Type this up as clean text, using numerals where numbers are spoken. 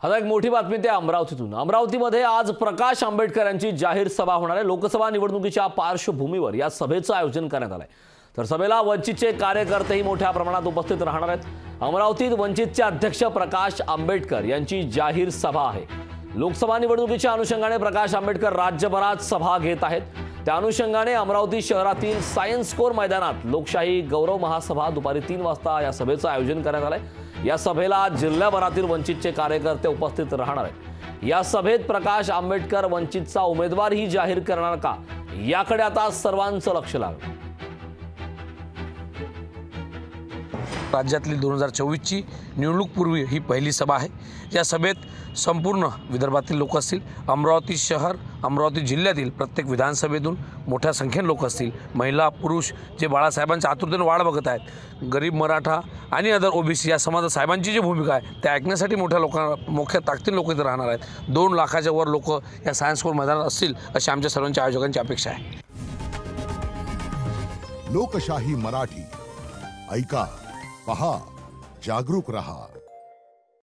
आता एक मोठी बातमी ते अमरावतीतून। अमरावतीमध्ये आज प्रकाश आंबेडकर यांची जाहीर सभा होणार आहे। लोकसभा निवडणुकीच्या पार्श्वभूमीवर या सभेचं आयोजन करण्यात आलंय। तर सभेला वंचितचे कार्यकर्तेही मोठ्या प्रमाणात उपस्थित राहणार आहेत। अमरावतीत वंचितचे अध्यक्ष प्रकाश आंबेडकर यांची जाहीर सभा आहे। लोकसभा निवडणुकीच्या अनुषंगाने प्रकाश आंबेडकर राज्यभरात सभा घेत आहेत। त्या अनुषंगाने अमरावती शहरातील सायन्स कोर मैदानात लोकशाही गौरव महासभा दुपारी 3 वाजता या सभेचं आयोजन करण्यात आलंय। या सभेला जिल्ह्याभरातील वंचितचे कार्यकर्ते उपस्थित राहणार आहेत। या सभेत प्रकाश आंबेडकर वंचितचा उमेदवारही जाहीर करणार का, याकडे आता सर्वांचं लक्ष लागलं। राज्यातली 2024ची निवडणूकपूर्वी ही पहिली सभा आहे। या सभेत संपूर्ण विदर्भातील लोक असतील, अमरावती शहर अमरावती जिल्ह्यातील प्रत्येक विधानसभेतून मोठ्या संख्येने लोक असतील। महिला पुरुष जे बाळासाहेबांच्या आतुरतेने वाट बघत आहेत, गरीब मराठा आणि अदर ओबीसी या समाज साहेबांची जी भूमिका आहे त्या ऐकण्यासाठी मोठ्या ताकदीने लोक इथे राहणार आहेत। 2 लाखाच्या वर लोक या सायन्स कोर मैदानात असतील अशी आमच्या सर्वांच्या आयोजकांची अपेक्षा आहे। लोकशाही मराठी ऐका, पहा, जागरूक रहा।